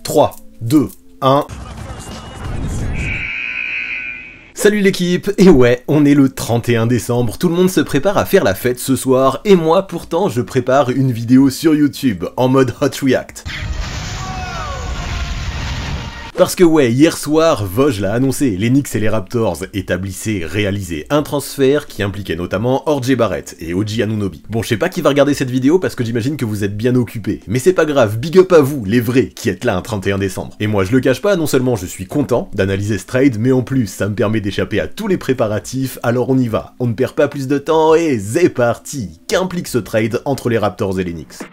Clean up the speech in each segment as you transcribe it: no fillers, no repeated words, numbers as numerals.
3, 2, 1... Salut l'équipe, et ouais, on est le 31 décembre, tout le monde se prépare à faire la fête ce soir, et moi pourtant je prépare une vidéo sur YouTube, en mode Hot React. Parce que ouais, hier soir, Vosges l'a annoncé, les Knicks et les Raptors réalisaient un transfert qui impliquait notamment R.J. Barrett et OG Anunoby. Bon, je sais pas qui va regarder cette vidéo parce que j'imagine que vous êtes bien occupés, mais c'est pas grave, big up à vous, les vrais, qui êtes là un 31 décembre. Et moi je le cache pas, non seulement je suis content d'analyser ce trade, mais en plus ça me permet d'échapper à tous les préparatifs, alors on y va, on ne perd pas plus de temps et c'est parti. Qu'implique ce trade entre les Raptors et les Knicks ?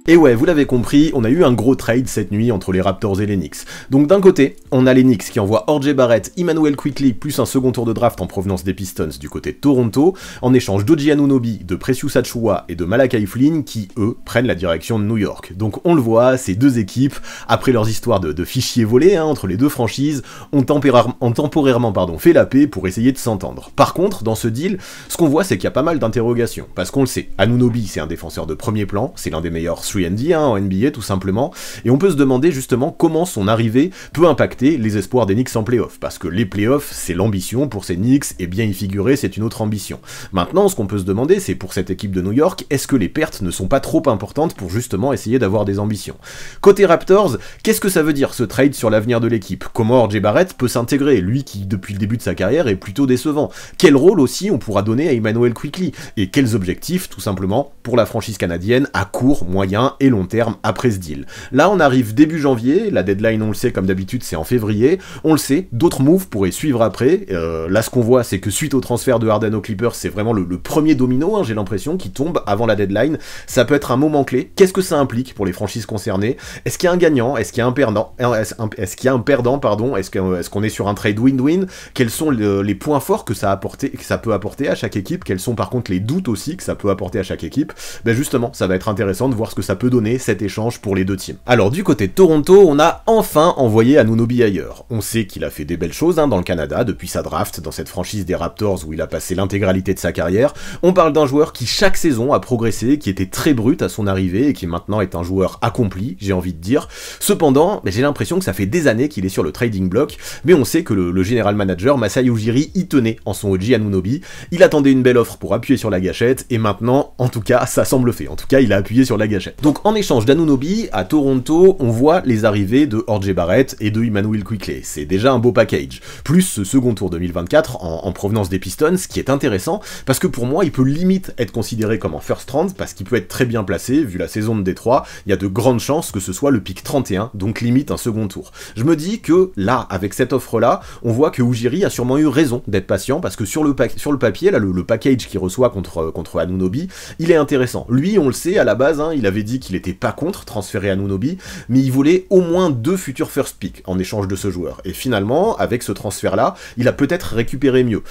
Et ouais, vous l'avez compris, on a eu un gros trade cette nuit entre les Raptors et les Knicks. Donc d'un côté, on a les Knicks qui envoient R.J. Barrett, Immanuel Quickley, plus un second tour de draft en provenance des Pistons du côté de Toronto, en échange d'OG Anunoby, de Precious Achiuwa et de Malachi Flynn qui, eux, prennent la direction de New York. Donc on le voit, ces deux équipes, après leurs histoires de fichiers volés entre les deux franchises, ont temporairement fait la paix pour essayer de s'entendre. Par contre, dans ce deal, ce qu'on voit c'est qu'il y a pas mal d'interrogations, parce qu'on le sait, Anunoby c'est un défenseur de premier plan, c'est l'un des meilleurs 3&D en NBA tout simplement, et on peut se demander justement comment son arrivée peut impacter les espoirs des Knicks en playoff, parce que les playoffs c'est l'ambition pour ces Knicks, et bien y figurer c'est une autre ambition. Maintenant ce qu'on peut se demander c'est pour cette équipe de New York, est-ce que les pertes ne sont pas trop importantes pour justement essayer d'avoir des ambitions? Côté Raptors, qu'est-ce que ça veut dire ce trade sur l'avenir de l'équipe? Comment R.J. Barrett peut s'intégrer, lui qui depuis le début de sa carrière est plutôt décevant? Quel rôle aussi on pourra donner à Immanuel Quickley? Et quels objectifs tout simplement pour la franchise canadienne à court, moyen et long terme après ce deal. Là on arrive début janvier, la deadline on le sait comme d'habitude c'est en février, on le sait, d'autres moves pourraient suivre après, là ce qu'on voit c'est que suite au transfert de Harden aux Clippers c'est vraiment le premier domino, hein, j'ai l'impression, qui tombe avant la deadline, ça peut être un moment clé, qu'est-ce que ça implique pour les franchises concernées? Est-ce qu'il y a un gagnant? Est-ce qu'il y a un perdant? Est-ce qu'on est sur un trade win-win? Quels sont les points forts que ça peut apporter à chaque équipe? Quels sont par contre les doutes aussi que ça peut apporter à chaque équipe? Ben justement, ça va être intéressant de voir ce que ça peut donner cet échange pour les deux teams. Alors du côté de Toronto, on a enfin envoyé Anunoby ailleurs. On sait qu'il a fait des belles choses dans le Canada depuis sa draft dans cette franchise des Raptors où il a passé l'intégralité de sa carrière. On parle d'un joueur qui chaque saison a progressé, qui était très brut à son arrivée et qui maintenant est un joueur accompli, j'ai envie de dire. Cependant, j'ai l'impression que ça fait des années qu'il est sur le trading block, mais on sait que le général manager Masai Ujiri y tenait en son OG Anunoby. Il attendait une belle offre pour appuyer sur la gâchette et maintenant, en tout cas, ça semble fait. En tout cas, il a appuyé sur la gâchette. Donc en échange d'Anunoby, à Toronto, on voit les arrivées de R.J. Barrett et de Immanuel Quickley. C'est déjà un beau package. Plus ce second tour 2024 en provenance des Pistons, ce qui est intéressant, parce que pour moi, il peut limite être considéré comme un first round, parce qu'il peut être très bien placé, vu la saison de Détroit, il y a de grandes chances que ce soit le pick 31, donc limite un second tour. Je me dis que là, avec cette offre-là, on voit que Ujiri a sûrement eu raison d'être patient, parce que sur le papier, là, le package qu'il reçoit contre Anunoby, il est intéressant. Lui, on le sait, à la base, hein, il avait dit qu'il était pas contre transférer Anunoby, mais il voulait au moins 2 futurs first pick en échange de ce joueur. Et finalement, avec ce transfert-là, il a peut-être récupéré mieux.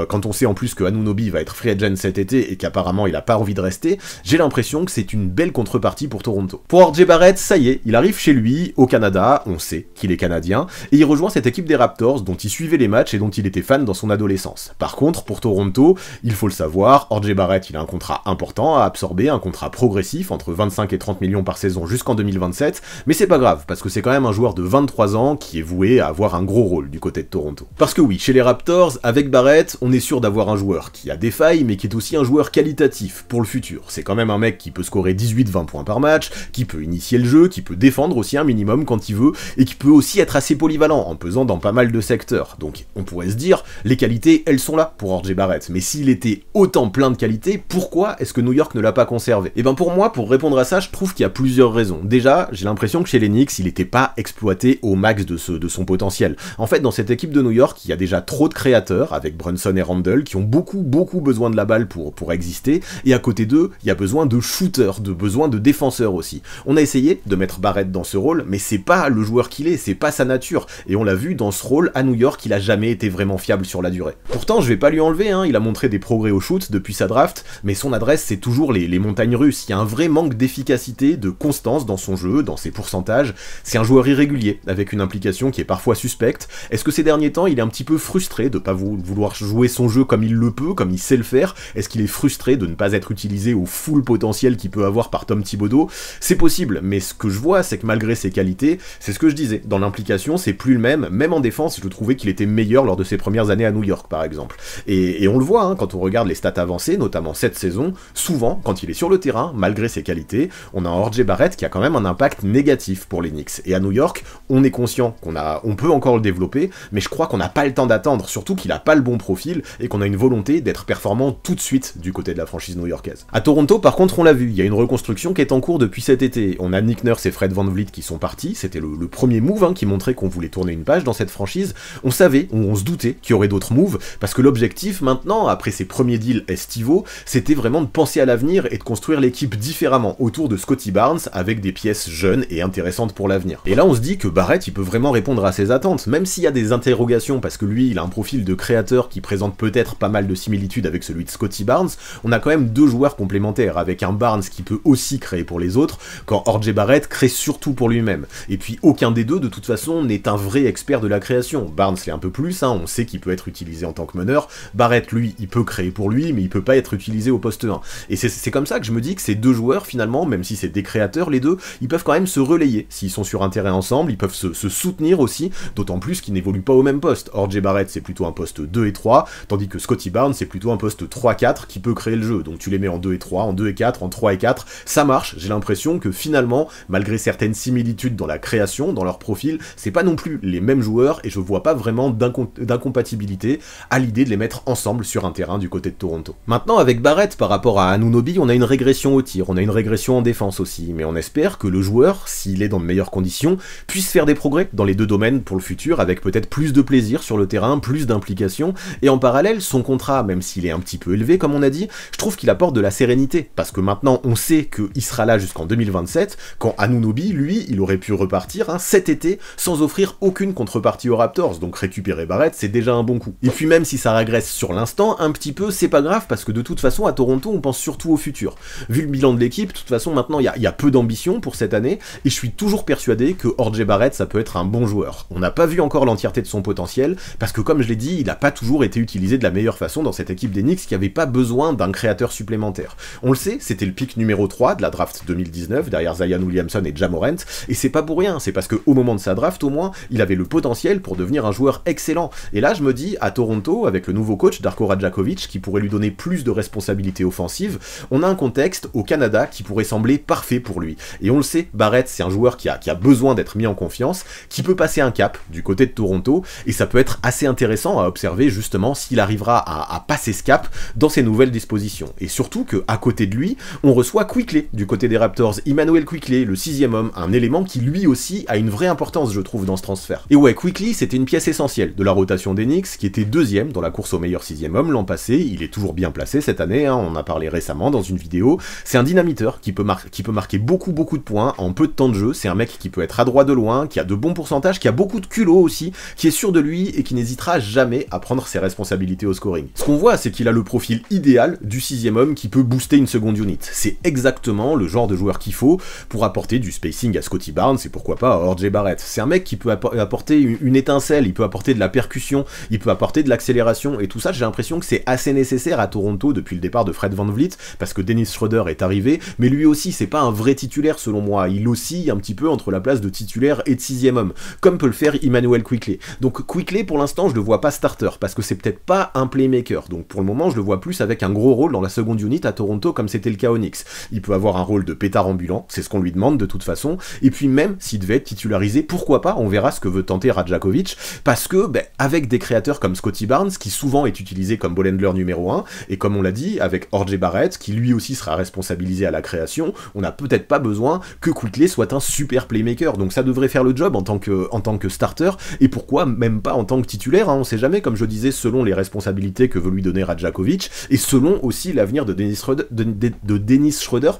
Quand on sait en plus que Anunoby va être free agent cet été et qu'apparemment il a pas envie de rester, j'ai l'impression que c'est une belle contrepartie pour Toronto. Pour R.J. Barrett, ça y est, il arrive chez lui, au Canada, on sait qu'il est canadien, et il rejoint cette équipe des Raptors dont il suivait les matchs et dont il était fan dans son adolescence. Par contre, pour Toronto, il faut le savoir, R.J. Barrett, il a un contrat important à absorber, un contrat progressif entre 25 et 30 millions par saison jusqu'en 2027, mais c'est pas grave, parce que c'est quand même un joueur de 23 ans qui est voué à avoir un gros rôle du côté de Toronto. Parce que oui, chez les Raptors, avec Barrett, on est sûr d'avoir un joueur qui a des failles, mais qui est aussi un joueur qualitatif pour le futur. C'est quand même un mec qui peut scorer 18-20 points par match, qui peut initier le jeu, qui peut défendre aussi un minimum quand il veut, et qui peut aussi être assez polyvalent, en pesant dans pas mal de secteurs. Donc on pourrait se dire, les qualités, elles sont là pour R.J. Barrett, mais s'il était autant plein de qualités, pourquoi est-ce que New York ne l'a pas conservé? Et ben pour moi, pour répondre à ça, je trouve qu'il y a plusieurs raisons. Déjà, j'ai l'impression que chez les Knicks, il n'était pas exploité au max de son potentiel. En fait, dans cette équipe de New York, il y a déjà trop de créateurs, avec Brunson et Randle, qui ont beaucoup besoin de la balle pour exister, et à côté d'eux, il y a besoin de shooters, besoin de défenseurs aussi. On a essayé de mettre Barrett dans ce rôle, mais c'est pas le joueur qu'il est, c'est pas sa nature, et on l'a vu dans ce rôle à New York, il a jamais été vraiment fiable sur la durée. Pourtant, je vais pas lui enlever, hein, il a montré des progrès au shoot depuis sa draft, mais son adresse, c'est toujours les montagnes russes, il y a un vrai manque d'efficacité d'efficacité, de constance dans son jeu, dans ses pourcentages. C'est un joueur irrégulier, avec une implication qui est parfois suspecte. Est-ce que ces derniers temps, il est un petit peu frustré de pas vouloir jouer son jeu comme il le peut, comme il sait le faire? Est-ce qu'il est frustré de ne pas être utilisé au full potentiel qu'il peut avoir par Tom Thibodeau? C'est possible, mais ce que je vois, c'est que malgré ses qualités, c'est ce que je disais, dans l'implication, c'est plus le même en défense, je trouvais qu'il était meilleur lors de ses premières années à New York, par exemple. Et on le voit, hein, quand on regarde les stats avancées, notamment cette saison, souvent, quand il est sur le terrain, malgré ses qualités, on a un R.J. Barrett qui a quand même un impact négatif pour les Knicks. Et à New York, on est conscient on peut encore le développer, mais je crois qu'on n'a pas le temps d'attendre, surtout qu'il a pas le bon profil, et qu'on a une volonté d'être performant tout de suite du côté de la franchise new-yorkaise. À Toronto, par contre, on l'a vu, il y a une reconstruction qui est en cours depuis cet été. On a Nick Nurse et Fred VanVleet qui sont partis, c'était le premier move, hein, qui montrait qu'on voulait tourner une page dans cette franchise. On savait, on se doutait qu'il y aurait d'autres moves, parce que l'objectif maintenant, après ces premiers deals estivaux, c'était vraiment de penser à l'avenir et de construire l'équipe différemment autour de Scottie Barnes avec des pièces jeunes et intéressantes pour l'avenir. Et là on se dit que Barrett il peut vraiment répondre à ses attentes, même s'il y a des interrogations parce que lui il a un profil de créateur qui présente peut-être pas mal de similitudes avec celui de Scottie Barnes, on a quand même deux joueurs complémentaires, avec un Barnes qui peut aussi créer pour les autres, quand R.J. Barrett crée surtout pour lui-même. Et puis aucun des deux de toute façon n'est un vrai expert de la création. Barnes l'est un peu plus, hein, on sait qu'il peut être utilisé en tant que meneur, Barrett lui il peut créer pour lui mais il peut pas être utilisé au poste 1. Et c'est comme ça que je me dis que ces deux joueurs finalement, même si c'est des créateurs les deux, ils peuvent quand même se relayer s'ils sont sur un terrain ensemble, ils peuvent se soutenir aussi, d'autant plus qu'ils n'évoluent pas au même poste. R.J. Barrett c'est plutôt un poste 2 et 3, tandis que Scottie Barnes c'est plutôt un poste 3-4 qui peut créer le jeu, donc tu les mets en 2 et 3, en 2 et 4, en 3 et 4, ça marche. J'ai l'impression que finalement, malgré certaines similitudes dans la création, dans leur profil, c'est pas non plus les mêmes joueurs et je vois pas vraiment d'incompatibilité à l'idée de les mettre ensemble sur un terrain du côté de Toronto. Maintenant avec Barrett par rapport à Anunoby, on a une régression au tir, on a une régression en défense aussi, mais on espère que le joueur, s'il est dans de meilleures conditions, puisse faire des progrès dans les deux domaines pour le futur, avec peut-être plus de plaisir sur le terrain, plus d'implication, et en parallèle, son contrat, même s'il est un petit peu élevé comme on a dit, je trouve qu'il apporte de la sérénité, parce que maintenant on sait qu'il sera là jusqu'en 2027, quand Anunoby, lui, il aurait pu repartir cet été sans offrir aucune contrepartie aux Raptors, donc récupérer Barrett, c'est déjà un bon coup. Et puis même si ça régresse sur l'instant, un petit peu, c'est pas grave, parce que de toute façon, à Toronto, on pense surtout au futur. Vu le bilan de l'équipe, de toute façon, maintenant, il y a peu d'ambition pour cette année, et je suis toujours persuadé que R.J. Barrett, ça peut être un bon joueur. On n'a pas vu encore l'entièreté de son potentiel, parce que comme je l'ai dit, il n'a pas toujours été utilisé de la meilleure façon dans cette équipe des Knicks qui avait pas besoin d'un créateur supplémentaire. On le sait, c'était le pick numéro 3 de la draft 2019, derrière Zion Williamson et Ja Morant, et c'est pas pour rien, c'est parce qu'au moment de sa draft, au moins, il avait le potentiel pour devenir un joueur excellent. Et là, je me dis, à Toronto, avec le nouveau coach Darko Rajakovic, qui pourrait lui donner plus de responsabilités offensives, on a un contexte au Canada qui pourrait sembler parfait pour lui. Et on le sait, Barrett, c'est un joueur qui a besoin d'être mis en confiance, qui peut passer un cap du côté de Toronto, et ça peut être assez intéressant à observer justement s'il arrivera à passer ce cap dans ses nouvelles dispositions. Et surtout qu'à côté de lui, on reçoit Quickley du côté des Raptors, Immanuel Quickley, le 6e homme, un élément qui lui aussi a une vraie importance, je trouve, dans ce transfert. Et ouais, Quickley, c'était une pièce essentielle de la rotation des Knicks, qui était 2e dans la course au meilleur 6e homme l'an passé, il est toujours bien placé cette année, on en a parlé récemment dans une vidéo, c'est un dynamiteur qui peut marquer beaucoup de points en peu de temps de jeu, c'est un mec qui peut être adroit de loin, qui a de bons pourcentages, qui a beaucoup de culot aussi, qui est sûr de lui et qui n'hésitera jamais à prendre ses responsabilités au scoring. Ce qu'on voit, c'est qu'il a le profil idéal du 6e homme qui peut booster une seconde unit. C'est exactement le genre de joueur qu'il faut pour apporter du spacing à Scottie Barnes et pourquoi pas à R.J. Barrett. C'est un mec qui peut apporter une étincelle, il peut apporter de la percussion, il peut apporter de l'accélération et tout ça, j'ai l'impression que c'est assez nécessaire à Toronto depuis le départ de Fred VanVleet parce que Dennis Schroeder est arrivé, mais lui aussi c'est pas un vrai titulaire selon moi, il oscille un petit peu entre la place de titulaire et de 6e homme, comme peut le faire Immanuel Quickley. Donc Quickley pour l'instant je le vois pas starter parce que c'est peut-être pas un playmaker, donc pour le moment je le vois plus avec un gros rôle dans la seconde unit à Toronto comme c'était le cas au Knicks. Il peut avoir un rôle de pétard ambulant, c'est ce qu'on lui demande de toute façon, et puis même s'il devait être titularisé, pourquoi pas, on verra ce que veut tenter Rajakovic, parce que avec des créateurs comme Scottie Barnes, qui souvent est utilisé comme ball handler numéro 1, et comme on l'a dit, avec R.J. Barrett, qui lui aussi sera responsabilisé à la création, on n'a peut-être pas besoin que Quickley soit un super playmaker, donc ça devrait faire le job en tant que starter, et pourquoi même pas en tant que titulaire, on sait jamais, comme je disais, selon les responsabilités que veut lui donner Rajakovic, et selon aussi l'avenir de Dennis Schroeder,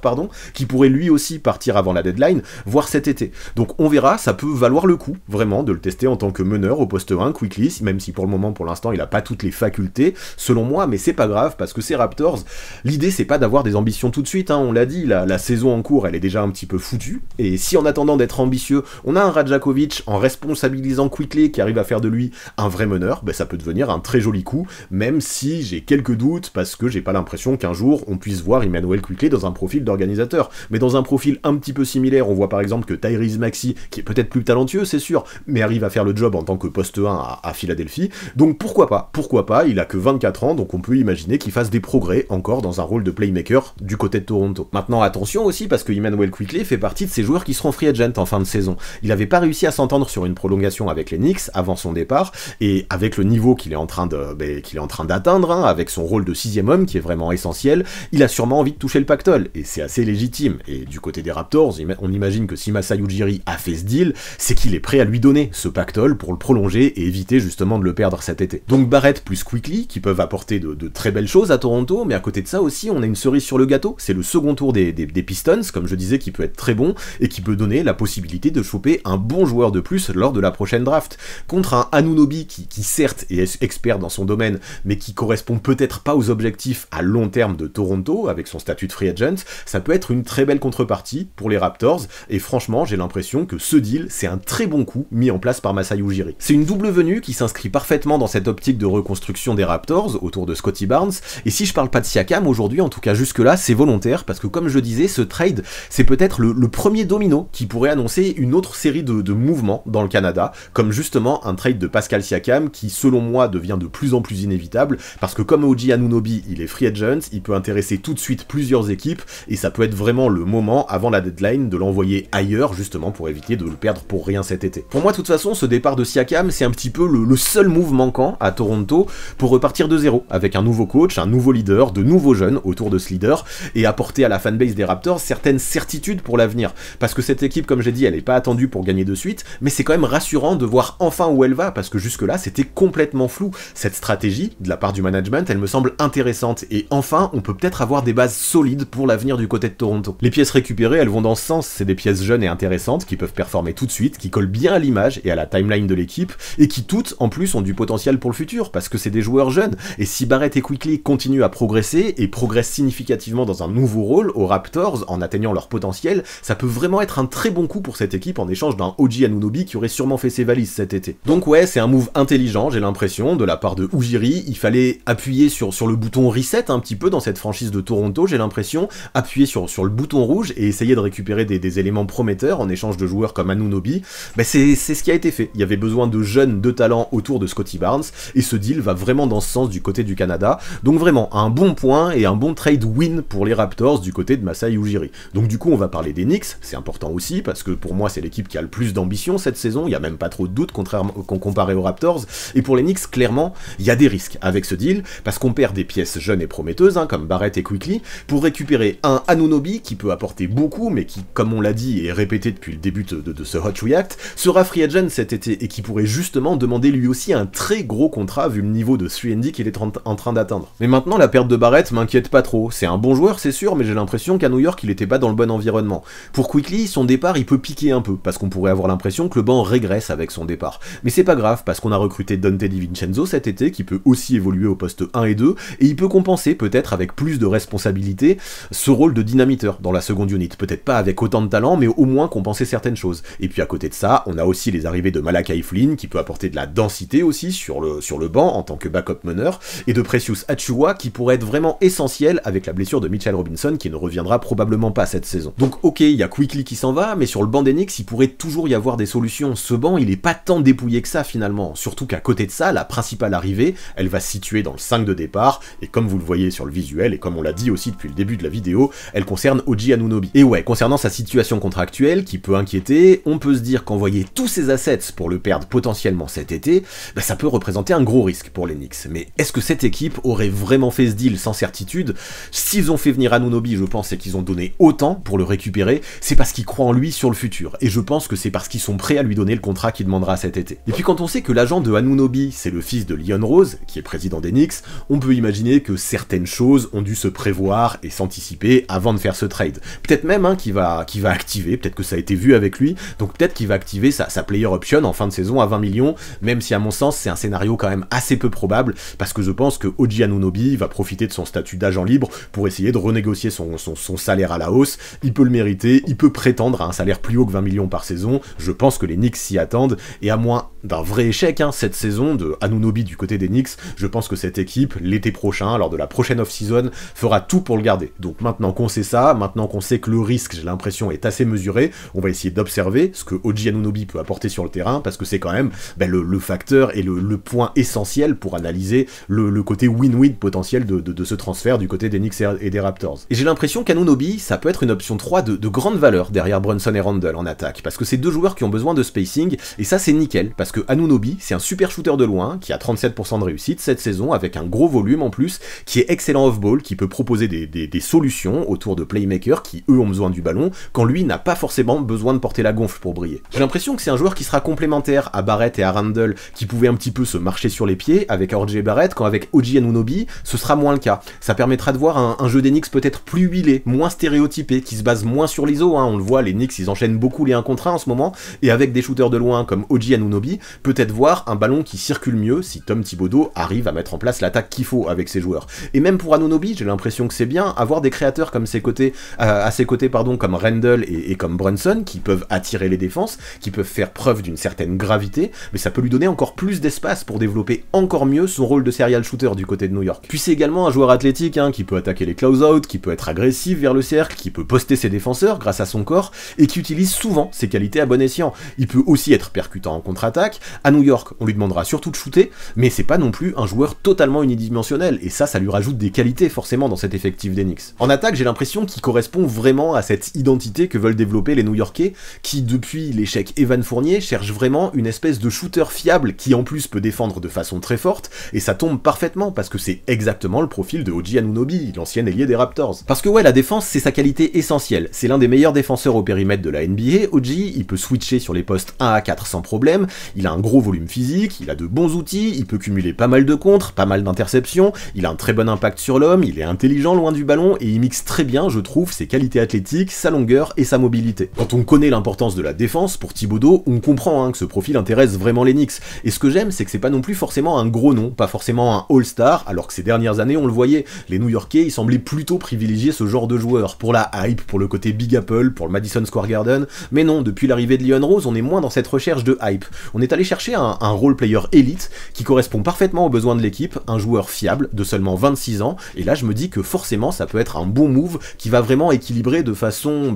qui pourrait lui aussi partir avant la deadline, voire cet été. Donc on verra, ça peut valoir le coup, vraiment, de le tester en tant que meneur au poste 1, Quickley, même si pour le moment, pour l'instant, il a pas toutes les facultés, selon moi, mais c'est pas grave, parce que ces Raptors, l'idée c'est pas d'avoir des ambitions tout de suite, on l'a dit, la saison en cours, elle est déjà un petit peu foutue, et si en attendant d'être ambitieux, on a un Radjakovic en responsabilisant Quickley qui arrive à faire de lui un vrai meneur, bah ça peut devenir un très joli coup, même si j'ai quelques doutes, parce que j'ai pas l'impression qu'un jour on puisse voir Immanuel Quickley dans un profil d'organisateur, mais dans un profil un petit peu similaire, on voit par exemple que Tyrese Maxey, qui est peut-être plus talentueux, c'est sûr, mais arrive à faire le job en tant que poste 1 à Philadelphie, donc pourquoi pas, il a que 24 ans, donc on peut imaginer qu'il fasse des progrès encore dans un rôle de playmaker du côté de Toronto. Maintenant attention aussi, parce que Immanuel Quickley fait partie de ces joueurs qui seront free agent en fin de saison. Il avait pas réussi à s'entendre sur une prolongation avec les Knicks avant son départ, et avec le niveau qu'il est en train d'atteindre, hein, avec son rôle de 6ème homme qui est vraiment essentiel, il a sûrement envie de toucher le pactole, et c'est assez légitime. Et du côté des Raptors, on imagine que si Masai Ujiri a fait ce deal, c'est qu'il est prêt à lui donner ce pactole pour le prolonger et éviter justement de le perdre cet été. Donc Barrett plus Quickley qui peuvent apporter de très belles choses à Toronto, mais à côté de ça aussi, on a une cerise sur le gâteau, c'est le second tour des Pistons, comme je disais, qui peut être très bon, et qui peut donner la possibilité de choper un bon joueur de plus lors de la prochaine draft. Contre un Anunoby qui certes est expert dans son domaine, mais qui correspond peut-être pas aux objectifs à long terme de Toronto, avec son statut de free agent, ça peut être une très belle contrepartie pour les Raptors, et franchement, j'ai l'impression que ce deal, c'est un très bon coup mis en place par Masai Ujiri. C'est une double venue qui s'inscrit parfaitement dans cette optique de reconstruction des Raptors, autour de Scottie Barnes, et si je parle pas de Siakam aujourd'hui, en tout cas jusque-là, c'est volontaire, parce que comme je disais, ce trade, c'est peut-être le premier domino qui pourrait annoncer une autre série de mouvements dans le Canada, comme justement un trade de Pascal Siakam, qui selon moi devient de plus en plus inévitable, parce que comme OG Anunoby, il est free agent, il peut intéresser tout de suite plusieurs équipes, et ça peut être vraiment le moment, avant la deadline, de l'envoyer ailleurs, justement pour éviter de le perdre pour rien cet été. Pour moi, de toute façon, ce départ de Siakam, c'est un petit peu le seul move manquant à Toronto pour repartir de zéro, avec un nouveau coach, un nouveau leader, de nouveaux jeunes autour de ce leader, et apporter à la fanbase des Raptors certaines certitudes pour l'avenir. Parce que cette équipe, comme j'ai dit, elle est pas attendue pour gagner de suite, mais c'est quand même rassurant de voir enfin où elle va, parce que jusque-là, c'était complètement flou. Cette stratégie, de la part du management, elle me semble intéressante, et enfin, on peut peut-être avoir des bases solides pour l'avenir du côté de Toronto. Les pièces récupérées, elles vont dans ce sens, c'est des pièces jeunes et intéressantes, qui peuvent performer tout de suite, qui collent bien à l'image et à la timeline de l'équipe, et qui toutes, en plus, ont du potentiel pour le futur, parce que c'est des joueurs jeunes, et si Barrett et Quickley continuent à progresser, et progressent significativement dans un nouveau rôle aux Raptors, en atteignant leur potentiel, ça peut vraiment être un très bon coup pour cette équipe en échange d'un OG Anunoby qui aurait sûrement fait ses valises cet été. Donc ouais, c'est un move intelligent, j'ai l'impression, de la part de Ujiri, il fallait appuyer sur le bouton reset un petit peu dans cette franchise de Toronto, j'ai l'impression, appuyer sur le bouton rouge et essayer de récupérer des éléments prometteurs en échange de joueurs comme Anunoby, c'est ce qui a été fait. Il y avait besoin de jeunes de talent autour de Scottie Barnes, et ce deal va vraiment dans ce sens du côté du Canada, donc vraiment un bon point et un bon trade win pour les Raptors du côté de Masai Ujiri. Donc du coup on va parler des Knicks, c'est important aussi, parce que pour moi c'est l'équipe qui a le plus d'ambition cette saison, il n'y a même pas trop de doutes comparé aux Raptors, et pour les Knicks, clairement, il y a des risques avec ce deal, parce qu'on perd des pièces jeunes et prometteuses, hein, comme Barrett et Quickley, pour récupérer un Anunoby qui peut apporter beaucoup, mais qui, comme on l'a dit et répété depuis le début de ce Hot React, sera free agent cet été, et qui pourrait justement demander lui aussi un très gros contrat vu le niveau de 3&D qu'il est en train d'atteindre. Mais maintenant, la perte de Barrett m'inquiète pas trop, c'est un bon joueur c'est sûr, mais j'ai l'impression qu'à New York il était pas dans le bon environnement. Pour Quickley, son départ il peut piquer un peu, parce qu'on pourrait avoir l'impression que le banc régresse avec son départ. Mais c'est pas grave, parce qu'on a recruté Dante DiVincenzo cet été, qui peut aussi évoluer au poste 1 et 2, et il peut compenser peut-être avec plus de responsabilité ce rôle de dynamiteur dans la seconde unit. Peut-être pas avec autant de talent, mais au moins compenser certaines choses. Et puis à côté de ça, on a aussi les arrivées de Malachi Flynn, qui peut apporter de la densité aussi sur le banc en tant que backup meneur, et de Precious Achiuwa, qui pourrait être vraiment essentiel avec la blessure de Mitchell Robinson, qui ne reviendra probablement pas cette saison. Donc ok, il y a Quickley qui s'en va, mais sur le banc des Knicks, il pourrait toujours y avoir des solutions. Ce banc, il est pas tant dépouillé que ça finalement, surtout qu'à côté de ça, la principale arrivée, elle va se situer dans le 5 de départ, et comme vous le voyez sur le visuel, et comme on l'a dit aussi depuis le début de la vidéo, elle concerne OG Anunoby. Et ouais, concernant sa situation contractuelle, qui peut inquiéter, on peut se dire qu'envoyer tous ses assets pour le perdre potentiellement cet été, ça peut représenter un gros risque pour les Knicks. Mais est-ce que cette équipe aurait vraiment fait ce deal sans certitude? S'ils ont fait venir Anunoby, je pense, c'est qu'ils ont donné autant pour le récupérer, c'est parce qu'ils croient en lui sur le futur, et je pense que c'est parce qu'ils sont prêts à lui donner le contrat qu'il demandera cet été. Et puis quand on sait que l'agent de Anunoby, c'est le fils de Leon Rose, qui est président des Knicks, on peut imaginer que certaines choses ont dû se prévoir et s'anticiper avant de faire ce trade. Peut-être même qu'il va activer, peut-être que ça a été vu avec lui, donc peut-être qu'il va activer sa player option en fin de saison à 20 millions, même si à mon sens c'est un scénario quand même assez peu probable, parce que je pense que OG Anunoby va profiter de son statut d'agent libre pour essayer de renégocier son salaire à la hausse, il peut le mériter, il peut prétendre à un salaire plus haut que 20 millions par saison, je pense que les Knicks s'y attendent, et à moins d'un vrai échec cette saison de Anunoby du côté des Knicks, je pense que cette équipe, l'été prochain, lors de la prochaine off-season, fera tout pour le garder. Donc maintenant qu'on sait ça, maintenant qu'on sait que le risque, j'ai l'impression, est assez mesuré, on va essayer d'observer ce que OG Anunoby peut apporter sur le terrain, parce que c'est quand même le facteur et le point essentiel pour analyser le côté win-win potentiel de ce transfert du côté des Knicks et des Raptors. Et j'ai l'impression qu'Anunoby, ça peut être une option 3 de grande valeur derrière Brunson et Randle en attaque, parce que c'est deux joueurs qui ont besoin de spacing, et ça c'est nickel, parce que Anunoby, c'est un super shooter de loin, qui a 37% de réussite cette saison, avec un gros volume en plus, qui est excellent off-ball, qui peut proposer des solutions autour de playmakers qui eux ont besoin du ballon, quand lui n'a pas forcément besoin de porter la gonfle pour briller. J'ai l'impression que c'est un joueur qui sera complémentaire à Barrett et à Randle, qui pouvaient un petit peu se marcher sur les pieds avec RJ Barrett, quand avec OG Anunoby, ce sera moins le cas. Ça permettra de voir un jeu des Knicks peut-être plus huilé, moins stéréotypé, qui se base moins sur l'ISO, on le voit, les Knicks ils enchaînent beaucoup les 1 contre 1 en ce moment, et avec des shooters de loin comme OG Anunoby, peut-être voir un ballon qui circule mieux si Tom Thibodeau arrive à mettre en place l'attaque qu'il faut avec ses joueurs. Et même pour Anunoby, j'ai l'impression que c'est bien, avoir des créateurs comme à ses côtés, comme Randle et comme Brunson, qui peuvent attirer les défenses, qui peuvent faire preuve d'une certaine gravité, mais ça peut lui donner encore plus d'espace pour développer encore mieux son rôle de serial shooter du côté de New York. Puis c'est également un joueur athlétique, qui peut attaquer les close-out, qui peut être agressif vers le cercle, qui peut poster ses défenseurs grâce à son corps, et qui utilise souvent ses qualités à bon escient. Il peut aussi être percutant en contre-attaque. À New York, on lui demandera surtout de shooter, mais c'est pas non plus un joueur totalement unidimensionnel, et ça lui rajoute des qualités forcément dans cet effectif des Knicks. En attaque, j'ai l'impression qu'il correspond vraiment à cette identité que veulent développer les New-Yorkais, qui depuis l'échec Evan Fournier cherchent vraiment une espèce de shooter fiable qui en plus peut défendre de façon très forte, et ça tombe parfaitement parce que c'est exactement le profil de OG Anunoby, l'ancien ailier des Raptors. Parce que ouais, la défense c'est sa qualité essentielle, c'est l'un des meilleurs défenseurs au périmètre de la NBA, OG, il peut switcher sur les postes 1 à 4 sans problème, il a un gros volume physique, il a de bons outils, il peut cumuler pas mal de contres, pas mal d'interceptions, il a un très bon impact sur l'homme, il est intelligent loin du ballon, et il mixe très bien, je trouve, ses qualités athlétiques, sa longueur et sa mobilité. Quand on connaît l'importance de la défense pour Thibodeau, on comprend que ce profil intéresse vraiment les Knicks, et ce que j'aime c'est que c'est pas non plus forcément un gros nom, pas forcément un All-Star, alors que ces dernières années on le voyait, les New-Yorkais ils semblaient plutôt privilégier ce genre de joueur, pour la hype, pour le côté Big Apple, pour le Madison Square Garden, mais non, depuis l'arrivée de Leon Rose, on est moins dans cette recherche de hype, on est allé chercher un role player élite qui correspond parfaitement aux besoins de l'équipe, un joueur fiable de seulement 26 ans, et là je me dis que forcément ça peut être un bon move qui va vraiment équilibrer de façon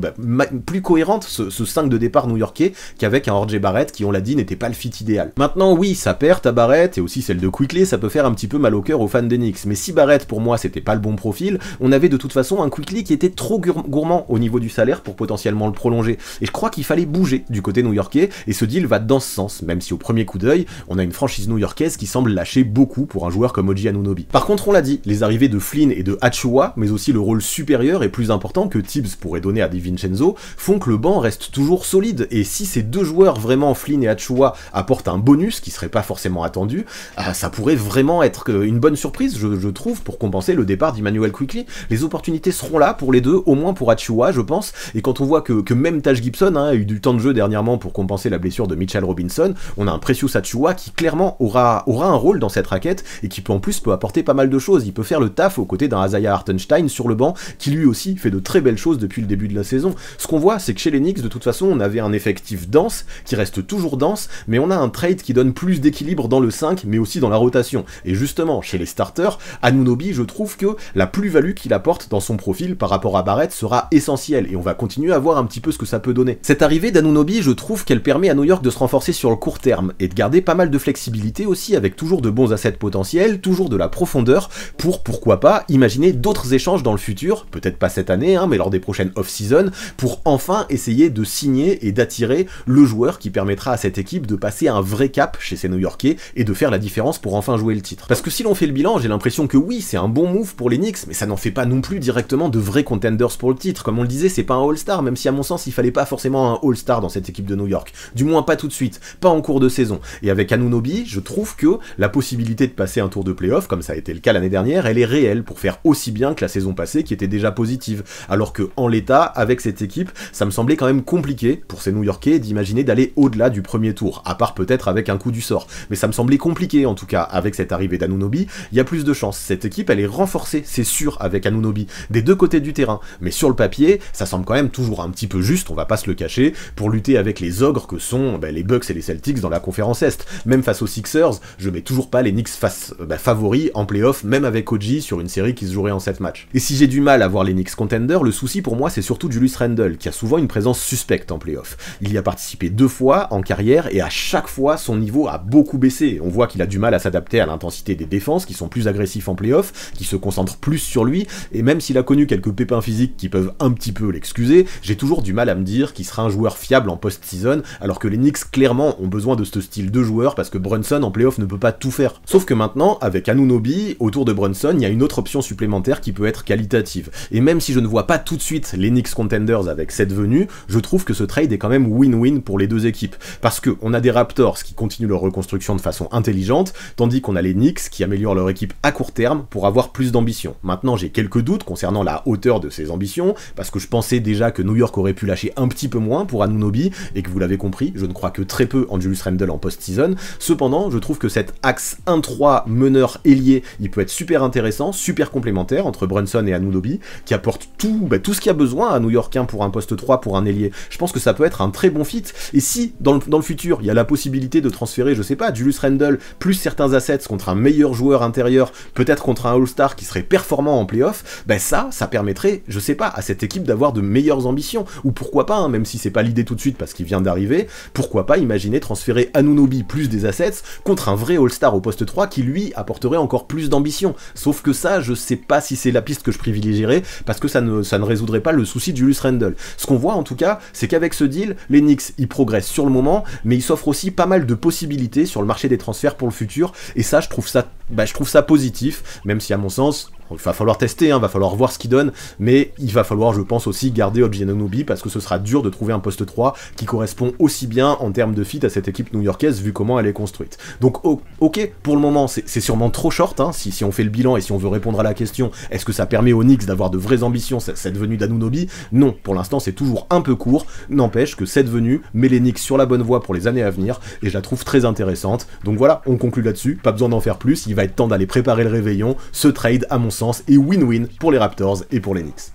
plus cohérente ce 5 de départ new-yorkais qu'avec un RJ Barrett qui on l'a dit n'était pas le fit idéal. Maintenant oui, sa perte à Barrett et aussi celle de Quickley ça peut faire un petit peu mal au cœur aux fans des Knicks, mais si Barrett pour moi c'était pas le bon profil, on avait de toute façon un Quickley qui était trop gourmand au niveau du salaire pour potentiellement le prolonger, et je crois qu'il fallait bouger du côté new-yorkais, et ce deal va dans ce sens, même si au premier coup d'œil, on a une franchise new-yorkaise qui semble lâcher beaucoup pour un joueur comme OG Anunoby. Par contre on l'a dit, les arrivées de Flynn et de Achiuwa, mais aussi le rôle supérieur et plus important que Tibbs pourrait donner à DiVincenzo, font que le banc reste toujours solide, et si ces deux joueurs vraiment, Flynn et Achiuwa, apportent un bonus qui serait pas forcément attendu, ça pourrait vraiment être une bonne surprise, je trouve, pour compenser le départ d'Immanuel Quickley. Les opportunités seront là pour les deux, au moins pour Achiuwa, je pense, et quand on voit que même Taj Gibson a eu du temps de jeu dernièrement pour compenser la blessure de Mitchell Robinson, on a un Precious Achiuwa qui clairement aura un rôle dans cette raquette, et qui en plus peut apporter pas mal de choses, il peut faire le taf aux côtés d'un Isaiah Hartenstein sur le banc, qui lui aussi fait de très belles choses depuis le début de la saison. Ce qu'on voit, c'est que chez les Knicks, de toute façon, on avait un effectif dense, qui reste toujours dense, mais on a un trade qui donne plus d'équilibre dans le 5, mais aussi dans la rotation. Et justement, chez les starters, Anunoby, je trouve que la plus-value qu'il apporte dans son profil par rapport à Barrett sera essentielle, et on va continuer à voir un petit peu ce que ça peut donner. Cette arrivée d'Anunoby, je trouve qu'elle permet à New York de se renforcer sur le court terme, et de garder pas mal de flexibilité aussi, avec toujours de bons assets potentiels, toujours de la profondeur, pour, pourquoi pas, imaginer d'autres échanges dans le futur, peut-être pas cette année, mais lors des prochaines off-season, pour enfin essayer de signer et d'attirer le joueur qui permettra à cette équipe de passer un vrai cap chez ces New-Yorkais, et de faire la différence pour enfin jouer le titre. Parce que si l'on fait le bilan, j'ai l'impression que oui, c'est un bon move pour les Knicks, mais ça n'en fait pas non plus directement de vrais contenders pour le titre. Comme on le disait, c'est pas un All-Star, même si à mon sens, il fallait pas forcément un All-Star dans cette équipe de New York. Du moins pas tout de suite, pas en cours de saison. Et avec Anunoby, je trouve que la possibilité de passer un tour de play-off, comme ça a été le cas l'année dernière, elle est réelle pour faire aussi bien que la saison passée qui était déjà positive. Alors que en l'état, avec cette équipe, ça me semblait quand même compliqué pour ces New-Yorkais d'imaginer d'aller au-delà du premier tour, à part peut-être avec un coup du sort. Mais ça me semblait compliqué en tout cas, avec cette arrivée d'Anunoby, il y a plus de chance. Cette équipe, elle est renforcée, c'est sûr, avec Anunoby, des deux côtés du terrain. Mais sur le papier, ça semble quand même toujours un petit peu juste, on va pas se le cacher, pour lutter avec les ogres que sont les Bucks et les Celtics dans la conférence Est. Même face aux Sixers, je mets toujours pas les Knicks favoris en play-off, même avec OG sur une série qui se jouerait en 7 matchs. Et si j'ai du mal à voir les Knicks contenders, le souci pour moi c'est surtout Julius Randle, qui a souvent une présence suspecte en play-off. Il y a participé 2 fois en carrière, et à chaque fois son niveau a beaucoup baissé. On voit qu'il a du mal à s'adapter à l'intensité des défenses, qui sont plus agressifs en play-off, qui se concentrent plus sur lui, et même s'il a connu quelques pépins physiques qui peuvent un petit peu l'excuser, j'ai toujours du mal à me dire qu'il sera un joueur fiable en post-season, alors que les Knicks clairement ont besoin de ce style de joueur, parce que Brunson en play-off ne peut pas tout faire. Sauf que maintenant, avec Anunoby, autour de Brunson, il y a une autre option supplémentaire qui peut être qualitative. Et même si je ne vois pas tout de suite les Knicks contenders avec cette venue, je trouve que ce trade est quand même win-win pour les deux équipes. Parce que on a des Raptors qui continuent leur reconstruction de façon intelligente, tandis qu'on a les Knicks qui améliorent leur équipe à court terme pour avoir plus d'ambition. Maintenant, j'ai quelques doutes concernant la hauteur de ces ambitions, parce que je pensais déjà que New York aurait pu lâcher un petit peu moins pour Anunoby, et que vous l'avez compris, je ne crois que très peu en Julius Randle en post-season. Cependant, je trouve que cet axe 1-3 meneur ailier, il peut être super intéressant, super complémentaire entre Brunson et Anunoby, qui apporte tout ce qu'il y a besoin à New Yorkien pour un poste 3, pour un ailier. Je pense que ça peut être un très bon fit, et si, dans le futur, il y a la possibilité de transférer, je sais pas, Julius Randle, plus certains assets contre un meilleur joueur intérieur, peut-être contre un All-Star qui serait performant en play-off, ça permettrait, je sais pas, à cette équipe d'avoir de meilleures ambitions, ou pourquoi pas, même si c'est pas l'idée tout de suite parce qu'il vient d'arriver, pourquoi pas imaginer transférer Anunoby plus des assets contre un vrai All-Star au poste 3 qui lui apporterait encore plus d'ambition. Sauf que ça, je sais pas si c'est la piste que je privilégierais, parce que ça ne résoudrait pas le souci de Julius Randle. Ce qu'on voit en tout cas, c'est qu'avec ce deal, les Knicks, ils progressent sur le moment, mais ils s'offrent aussi pas mal de possibilités sur le marché des transferts pour le futur, et ça, je trouve ça positif, même si à mon sens, il va falloir tester, va falloir voir ce qu'il donne, mais il va falloir, je pense aussi, garder OG Anunoby, parce que ce sera dur de trouver un poste 3 qui correspond aussi bien en termes de fit à cette équipe new-yorkaise, vu comment elle est construite. Donc ok, pour le moment, c'est sûrement trop short, si on fait le bilan et si on veut répondre à la question, est-ce que ça permet aux Knicks d'avoir de vraies ambitions, cette venue d'Anunoby? Non, pour l'instant c'est toujours un peu court, n'empêche que cette venue met les Knicks sur la bonne voie pour les années à venir, et je la trouve très intéressante. Donc voilà, on conclut là-dessus, pas besoin d'en faire plus, il va être temps d'aller préparer le réveillon. Ce trade, à mon sens, est win-win pour les Raptors et pour les Knicks.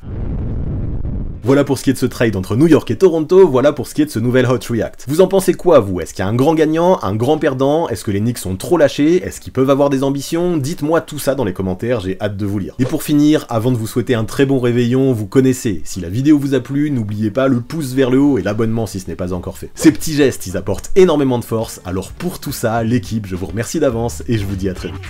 Voilà pour ce qui est de ce trade entre New York et Toronto, voilà pour ce qui est de ce nouvel Hot React. Vous en pensez quoi, vous? Est-ce qu'il y a un grand gagnant, un grand perdant? Est-ce que les Knicks sont trop lâchés? Est-ce qu'ils peuvent avoir des ambitions? Dites-moi tout ça dans les commentaires, j'ai hâte de vous lire. Et pour finir, avant de vous souhaiter un très bon réveillon, vous connaissez, si la vidéo vous a plu, n'oubliez pas le pouce vers le haut et l'abonnement si ce n'est pas encore fait. Ces petits gestes, ils apportent énormément de force, alors pour tout ça, l'équipe, je vous remercie d'avance et je vous dis à très vite.